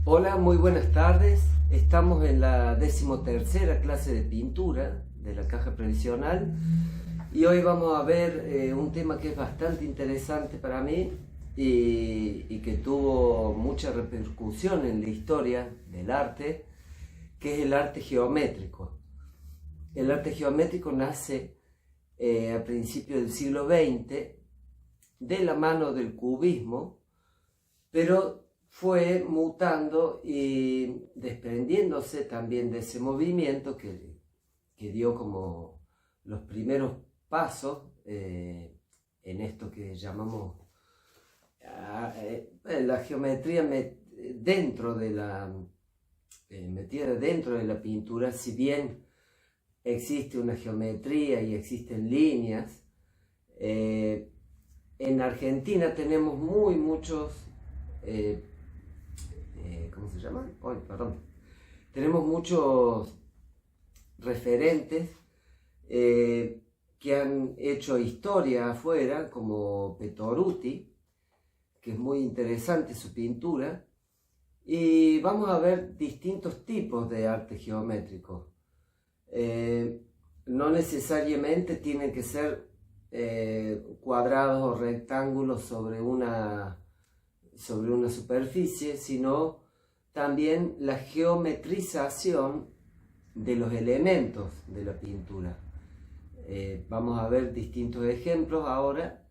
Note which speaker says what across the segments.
Speaker 1: Hola, muy buenas tardes. Estamos en la 13ª clase de pintura de la caja previsional y hoy vamos a ver un tema que es bastante interesante para mí y que tuvo mucha repercusión en la historia del arte, que es el arte geométrico. El arte geométrico nace a principios del siglo XX de la mano del cubismo, pero fue mutando y desprendiéndose también de ese movimiento que dio como los primeros pasos en esto que llamamos la geometría dentro de metida dentro de la pintura. Si bien existe una geometría y existen líneas, en Argentina tenemos muchos ¿cómo se llama? Tenemos muchos referentes que han hecho historia afuera, como Petoruti, que es muy interesante su pintura, y vamos a ver distintos tipos de arte geométrico. No necesariamente tienen que ser cuadrados o rectángulos sobre una superficie, sino también la geometrización de los elementos de la pintura. Vamos a ver distintos ejemplos ahora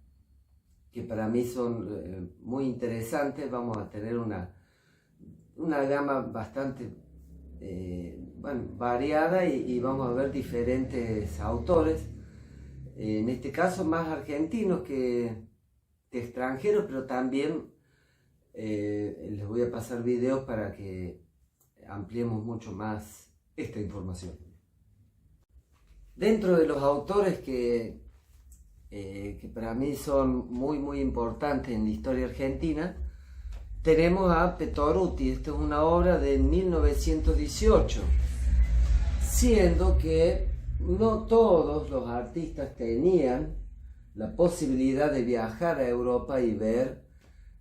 Speaker 1: que para mí son muy interesantes. Vamos a tener una gama bastante variada y vamos a ver diferentes autores, en este caso más argentinos que extranjeros, pero también les voy a pasar videos para que ampliemos mucho más esta información. Dentro de los autores que para mí son muy importantes en la historia argentina, tenemos a Petoruti. Esta es una obra de 1918, siendo que no todos los artistas tenían la posibilidad de viajar a Europa y ver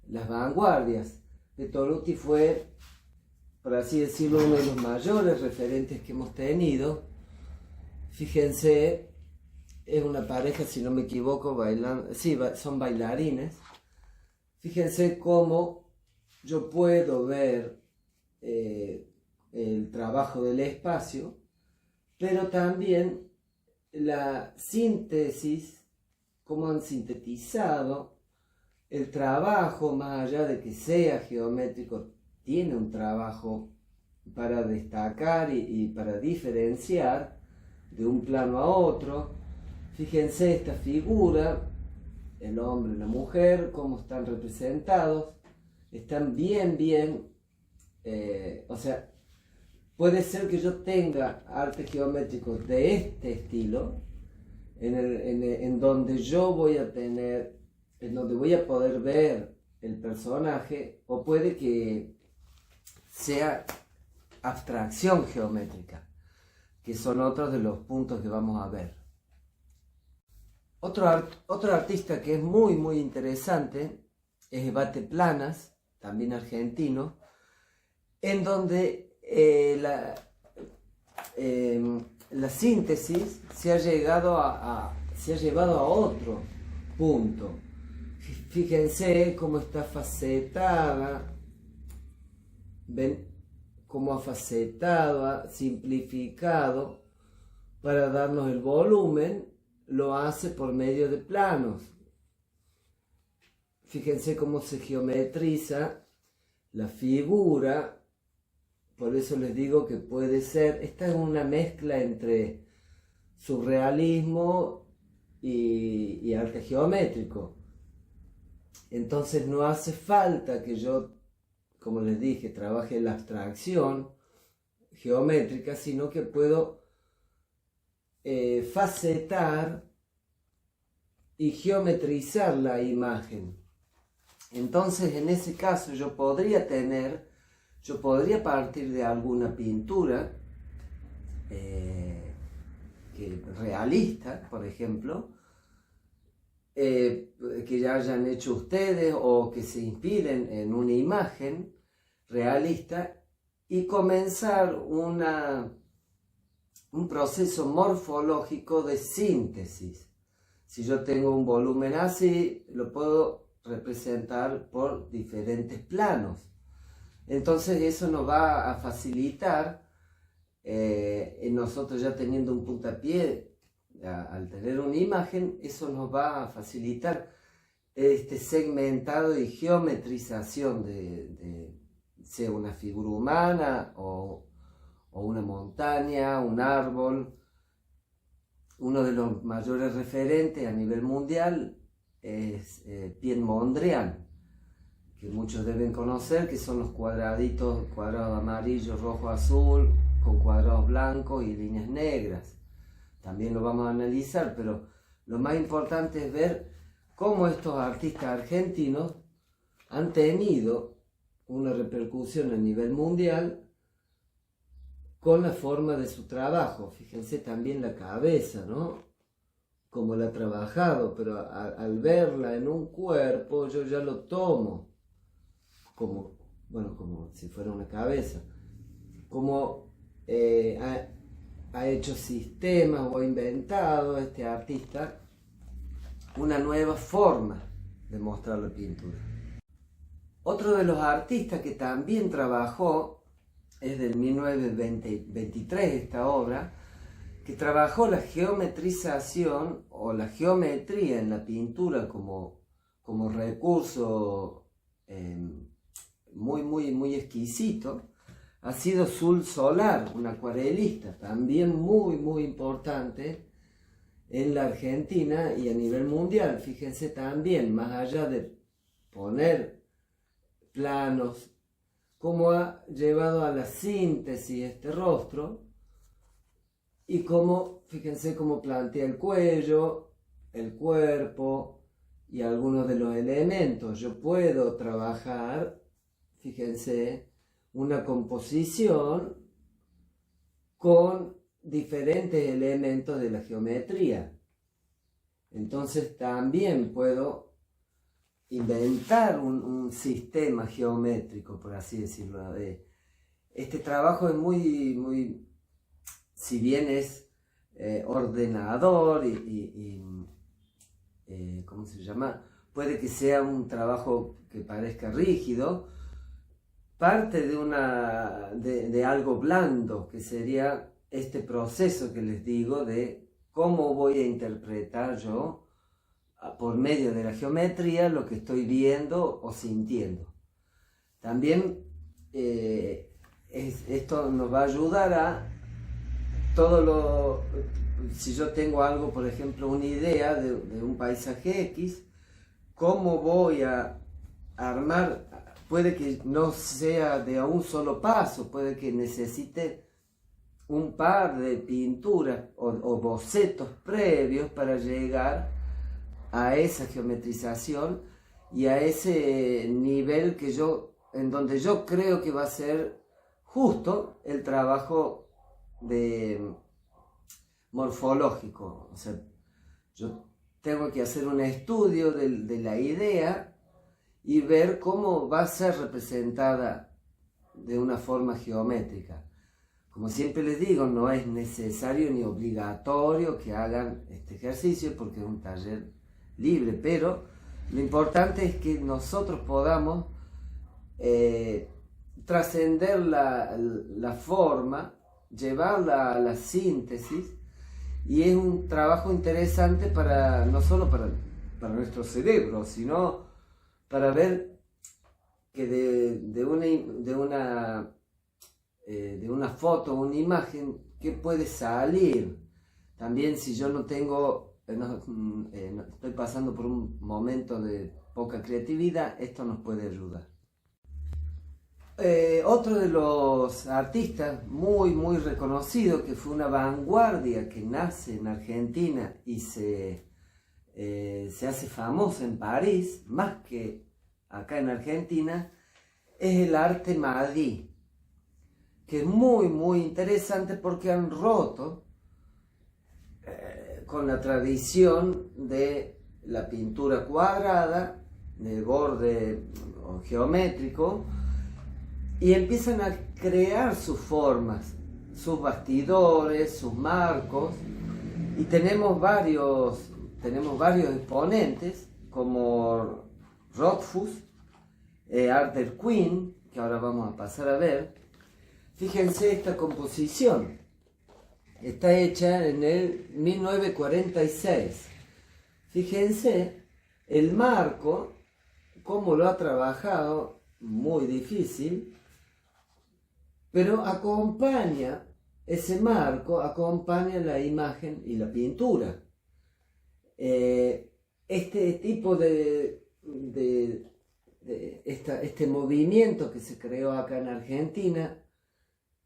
Speaker 1: las vanguardias. Petoruti fue, por así decirlo, uno de los mayores referentes que hemos tenido. Fíjense, es una pareja, si no me equivoco, bailando, sí, son bailarines. Fíjense cómo yo puedo ver el trabajo del espacio, pero también la síntesis, cómo han sintetizado el trabajo. Más allá de que sea geométrico, tiene un trabajo para destacar y para diferenciar de un plano a otro. Fíjense esta figura, el hombre y la mujer, cómo están representados. Están bien, o sea, puede ser que yo tenga arte geométrico de este estilo, en donde yo voy a tener, en donde voy a poder ver el personaje, o puede que sea abstracción geométrica, que son otros de los puntos que vamos a ver. Otro artista que es muy interesante es Ebate Planas, también argentino, en donde la síntesis se ha llevado a otro punto. Fíjense cómo está facetada, ven cómo ha facetado, ha simplificado para darnos el volumen. Lo hace por medio de planos. Fíjense cómo se geometriza la figura. Por eso les digo que puede ser, esta es una mezcla entre surrealismo y arte geométrico. Entonces no hace falta que yo, como les dije, trabaje la abstracción geométrica, sino que puedo facetar y geometrizar la imagen. Entonces, en ese caso, yo podría partir de alguna pintura realista, por ejemplo, que ya hayan hecho ustedes o que se inspiren en una imagen realista y comenzar un proceso morfológico de síntesis. Si yo tengo un volumen así, lo puedo representar por diferentes planos. Entonces eso nos va a facilitar, nosotros ya teniendo un puntapié, al tener una imagen, eso nos va a facilitar este segmentado y geometrización de sea una figura humana o una montaña, un árbol. Uno de los mayores referentes a nivel mundial es Piet Mondrian, que muchos deben conocer, que son los cuadraditos, cuadrados amarillo, rojo, azul, con cuadrados blancos y líneas negras. También lo vamos a analizar, pero lo más importante es ver cómo estos artistas argentinos han tenido una repercusión a nivel mundial con la forma de su trabajo. Fíjense también la cabeza, ¿no? Como la ha trabajado, pero al verla en un cuerpo yo ya lo tomo como si fuera una cabeza. Como ha hecho sistemas o ha inventado este artista una nueva forma de mostrar la pintura. Otro de los artistas que también trabajó es del 1923 esta obra, que trabajó la geometrización o la geometría en la pintura como recurso muy exquisito. Ha sido Sul Solar, un acuarelista también muy importante en la Argentina y a nivel mundial. Fíjense también, más allá de poner planos, cómo ha llevado a la síntesis este rostro y cómo, fíjense cómo plantea el cuello, el cuerpo y algunos de los elementos. Yo puedo trabajar, fíjense, una composición con diferentes elementos de la geometría. Entonces también puedo inventar un sistema geométrico, por así decirlo. Este trabajo es muy, si bien es ordenador ¿cómo se llama? Puede que sea un trabajo que parezca rígido, parte de algo blando, que sería este proceso que les digo de cómo voy a interpretar yo por medio de la geometría lo que estoy viendo o sintiendo. También esto nos va a ayudar a si yo tengo algo, por ejemplo, una idea de un paisaje X, cómo voy a armar. Puede que no sea de a un solo paso, puede que necesite un par de pinturas o bocetos previos para llegar a esa geometrización y a ese nivel en donde yo creo que va a ser justo el trabajo morfológico. O sea, yo tengo que hacer un estudio de la idea y ver cómo va a ser representada de una forma geométrica. Como siempre les digo, no es necesario ni obligatorio que hagan este ejercicio porque es un taller libre, pero lo importante es que nosotros podamos trascender la forma, llevarla a la síntesis, y es un trabajo interesante no solo para nuestro cerebro, sino para ver que de una foto, una imagen, ¿qué puede salir? También si yo no estoy pasando por un momento de poca creatividad, esto nos puede ayudar. Otro de los artistas muy reconocido, que fue una vanguardia que nace en Argentina y se hace famoso en París, más que acá en Argentina, es el arte madí, que es muy interesante porque han roto con la tradición de la pintura cuadrada, de borde geométrico, y empiezan a crear sus formas, sus bastidores, sus marcos, y tenemos varios exponentes como Rothfuss, Arthur Quinn, que ahora vamos a pasar a ver. Fíjense esta composición, está hecha en el 1946. Fíjense el marco, cómo lo ha trabajado, muy difícil, pero ese marco acompaña la imagen y la pintura. Este tipo este movimiento que se creó acá en Argentina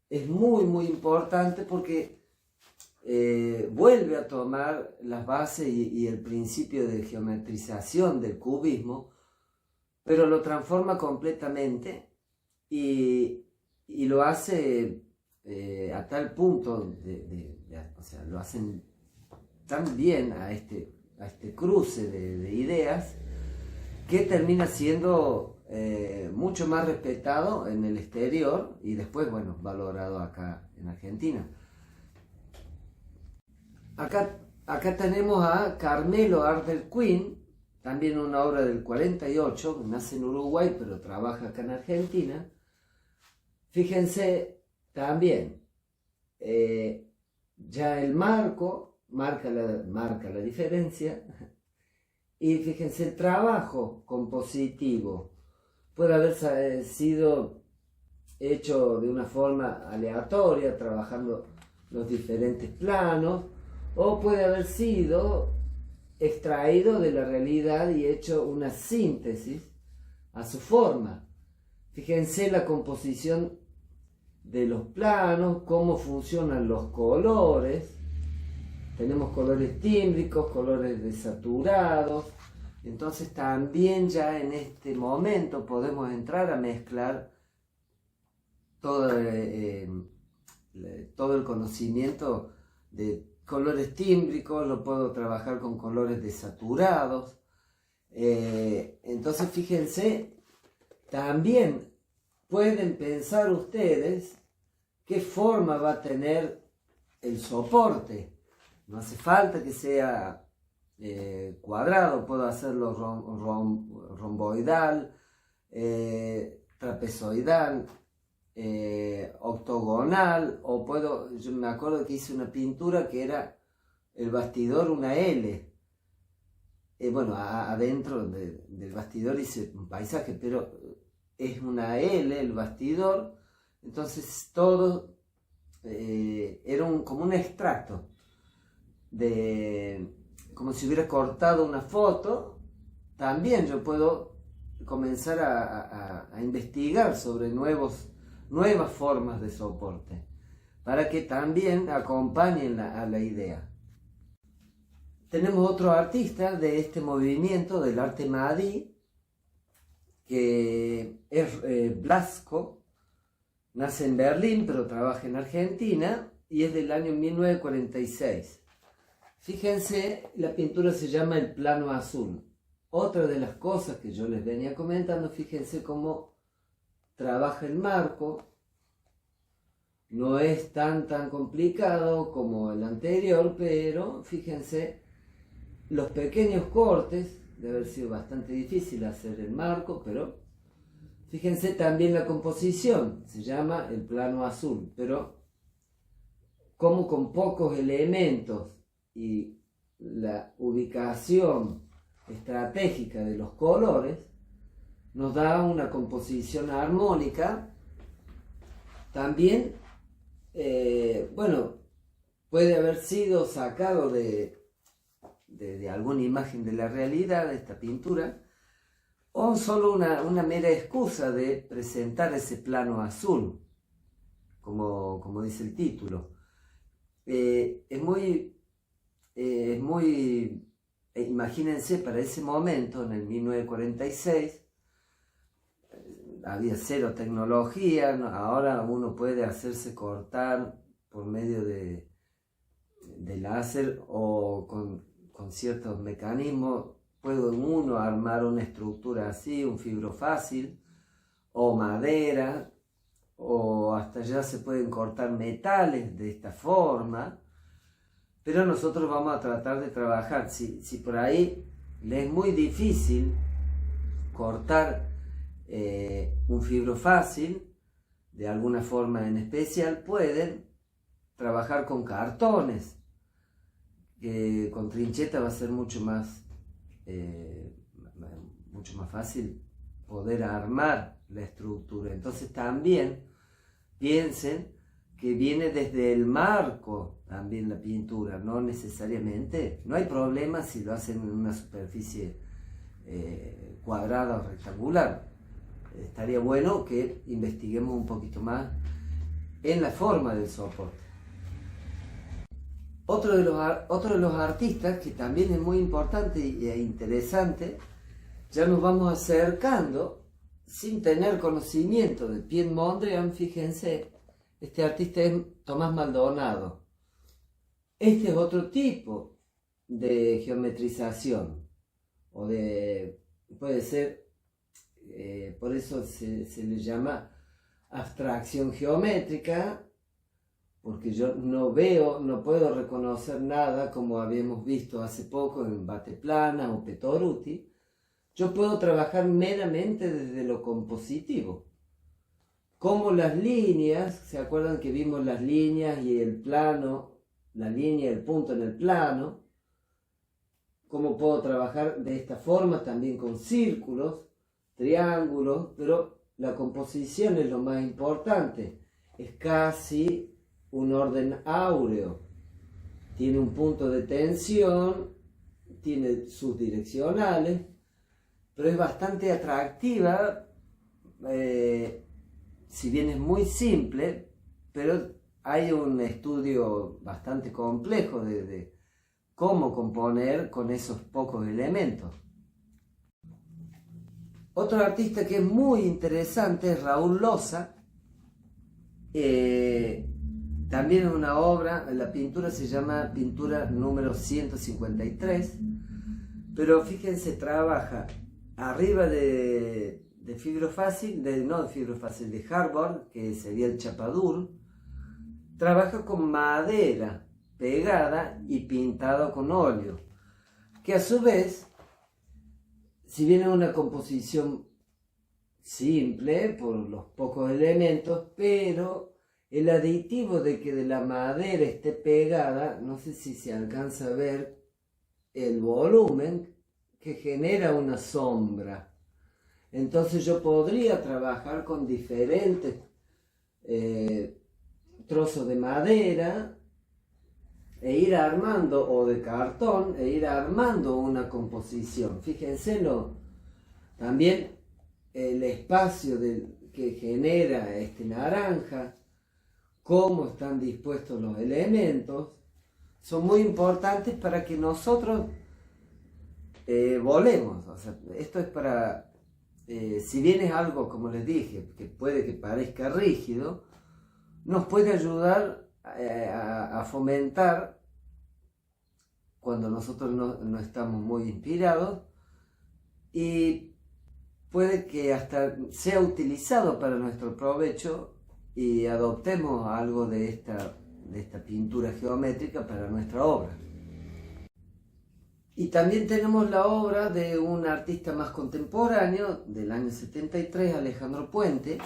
Speaker 1: es muy importante porque vuelve a tomar las bases y el principio de geometrización del cubismo, pero lo transforma completamente y lo hace a tal punto, o sea, lo hacen tan bien a este cruce de ideas, que termina siendo mucho más respetado en el exterior y después, bueno, valorado acá en Argentina. Acá tenemos a Carmelo Arthur Quinn, también una obra del 48, nace en Uruguay pero trabaja acá en Argentina. Fíjense también, ya el marco marca la diferencia, y fíjense el trabajo compositivo puede haber sido hecho de una forma aleatoria, trabajando los diferentes planos, o puede haber sido extraído de la realidad y hecho una síntesis a su forma. Fíjense la composición de los planos, cómo funcionan los colores. Tenemos colores tímbricos, colores desaturados. Entonces también ya en este momento podemos entrar a mezclar todo el conocimiento de colores tímbricos, lo puedo trabajar con colores desaturados. Entonces fíjense, también pueden pensar ustedes qué forma va a tener el soporte. No hace falta que sea cuadrado, puedo hacerlo romboidal, trapezoidal, octogonal, yo me acuerdo que hice una pintura que era el bastidor una L. Bueno, adentro del bastidor hice un paisaje, pero es una L el bastidor, entonces todo era como un extracto, como si hubiera cortado una foto. También yo puedo comenzar a investigar sobre nuevas formas de soporte, para que también acompañen a la idea. Tenemos otro artista de este movimiento del arte Mahdi, que es Blasco, nace en Berlín pero trabaja en Argentina y es del año 1946. Fíjense, la pintura se llama El Plano Azul. Otra de las cosas que yo les venía comentando, fíjense cómo trabaja el marco. No es tan complicado como el anterior, pero fíjense los pequeños cortes. Debe haber sido bastante difícil hacer el marco, pero fíjense también la composición, se llama El Plano Azul, pero como con pocos elementos y la ubicación estratégica de los colores nos da una composición armónica. También, bueno, puede haber sido sacado de alguna imagen de la realidad esta pintura, o solo una mera excusa de presentar ese plano azul, como dice el título. Es muy, imagínense, para ese momento, en el 1946, había cero tecnología, ¿no? Ahora uno puede hacerse cortar por medio de láser o con ciertos mecanismos. Puede uno armar una estructura así, un fibro fácil o madera, o hasta ya se pueden cortar metales de esta forma, pero nosotros vamos a tratar de trabajar. Si por ahí les es muy difícil cortar un fibro fácil, de alguna forma en especial, pueden trabajar con cartones, que con trincheta va a ser mucho más fácil poder armar la estructura. Entonces también piensen que viene desde el marco también la pintura, no necesariamente, no hay problema si lo hacen en una superficie cuadrada o rectangular. Estaría bueno que investiguemos un poquito más en la forma del soporte. Otro de los artistas que también es muy importante e interesante, ya nos vamos acercando sin tener conocimiento de Piet Mondrian. Fíjense, este artista es Tomás Maldonado. Este es otro tipo de geometrización, puede ser, por eso se le llama abstracción geométrica, porque yo no puedo reconocer nada como habíamos visto hace poco en Bateplana o Petoruti. Yo puedo trabajar meramente desde lo compositivo. Como las líneas, ¿se acuerdan que vimos las líneas y el plano, la línea y el punto en el plano? Cómo puedo trabajar de esta forma también con círculos, triángulos, pero la composición es lo más importante. Es casi un orden áureo. Tiene un punto de tensión, tiene sus direccionales, pero es bastante atractiva, si bien es muy simple, pero hay un estudio bastante complejo de cómo componer con esos pocos elementos. Otro artista que es muy interesante es Raúl Loza. También es una obra, la pintura se llama pintura número 153, pero fíjense, trabaja arriba de fibro fácil, de hardboard, que sería el chapadur. Trabaja con madera pegada y pintado con óleo, que a su vez, si bien es una composición simple por los pocos elementos, pero el aditivo de que de la madera esté pegada, no sé si se alcanza a ver el volumen, que genera una sombra. Entonces yo podría trabajar con diferentes trozos de madera e ir armando, o de cartón, e ir armando una composición. Fíjense también el espacio que genera este naranja, cómo están dispuestos los elementos, son muy importantes para que nosotros volemos. O sea, esto es para, si bien es algo, como les dije, que puede que parezca rígido, nos puede ayudar a fomentar, cuando nosotros no estamos muy inspirados, y puede que hasta sea utilizado para nuestro provecho y adoptemos algo de esta pintura geométrica para nuestra obra. Y también tenemos la obra de un artista más contemporáneo, del año 73, Alejandro Puente,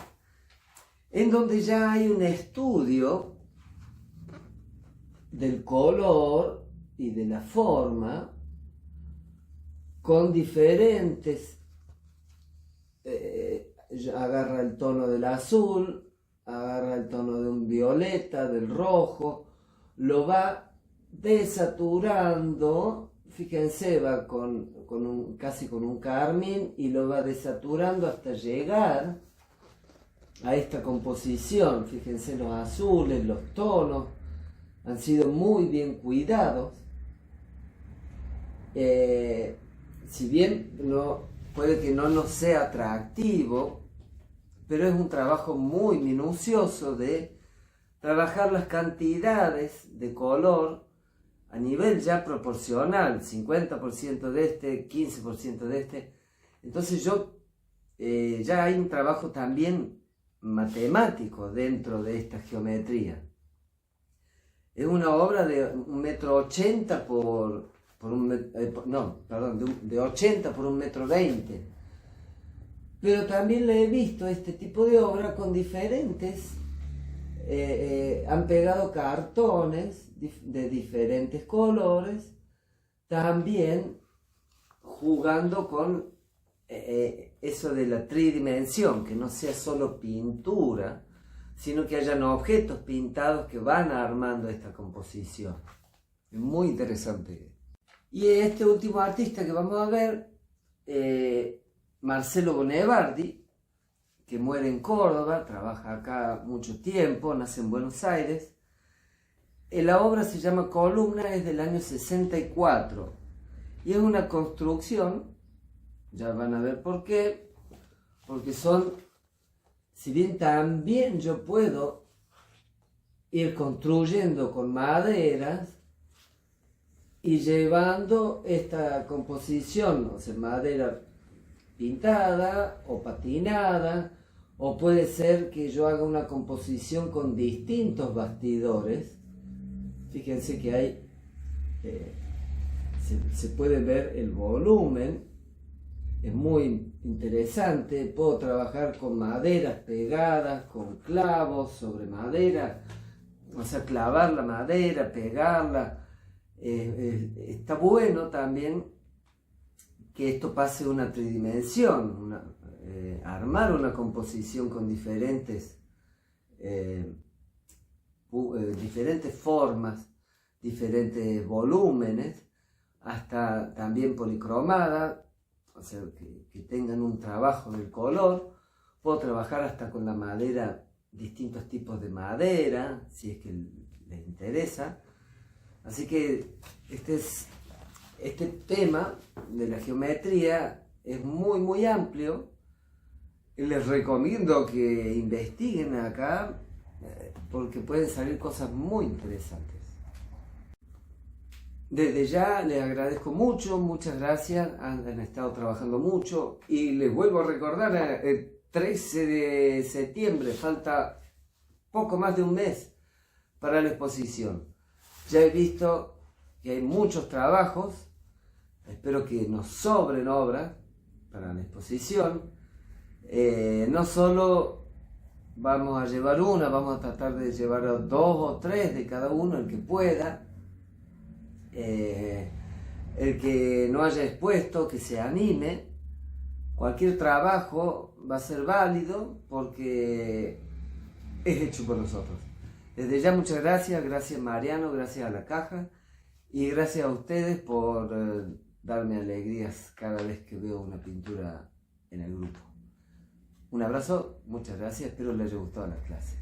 Speaker 1: en donde ya hay un estudio del color y de la forma con diferentes, agarra el tono del azul, agarra el tono de un violeta, del rojo, lo va desaturando. Fíjense, va casi con un carmín y lo va desaturando hasta llegar a esta composición. Fíjense los azules, los tonos han sido muy bien cuidados. Si bien puede que no nos sea atractivo, pero es un trabajo muy minucioso de trabajar las cantidades de color a nivel ya proporcional, 50% de este, 15% de este. Entonces ya hay un trabajo también matemático dentro de esta geometría. Es una obra de 1,80 m por de 80 por 1,20 m. Pero también le he visto este tipo de obra con diferentes, han pegado cartones de diferentes colores, también jugando con eso de la tridimensión, que no sea solo pintura, sino que hayan objetos pintados que van armando esta composición. Es muy interesante. Y este último artista que vamos a ver, Marcelo Bonevardi, que muere en Córdoba, trabaja acá mucho tiempo, nace en Buenos Aires. La obra se llama Columna, es del año 64 y es una construcción, ya van a ver por qué, porque si bien también yo puedo ir construyendo con maderas y llevando esta composición, o sea, madera pintada o patinada, o puede ser que yo haga una composición con distintos bastidores. Fíjense que hay, se puede ver el volumen, es muy interesante. Puedo trabajar con maderas pegadas, con clavos sobre madera, o sea, clavar la madera, pegarla. Está bueno también que esto pase a una tridimensión, armar una composición con diferentes formas, diferentes volúmenes, hasta también policromada, o sea, que tengan un trabajo del color. Puedo trabajar hasta con la madera, distintos tipos de madera, si es que les interesa. Así que este tema de la geometría es muy, muy amplio. Les recomiendo que investiguen acá, porque pueden salir cosas muy interesantes. Desde ya les agradezco mucho, muchas gracias, han estado trabajando mucho y les vuelvo a recordar, el 13 de septiembre, falta poco más de un mes para la exposición. Ya he visto que hay muchos trabajos, espero que nos sobren obras para la exposición. No solo vamos a llevar una, vamos a tratar de llevar 2 o 3 de cada uno, el que pueda. El que no haya expuesto, que se anime. Cualquier trabajo va a ser válido porque es hecho por nosotros. Desde ya muchas gracias, gracias Mariano, gracias a la caja y gracias a ustedes por darme alegrías cada vez que veo una pintura en el grupo. Un abrazo, muchas gracias, espero les haya gustado la clase.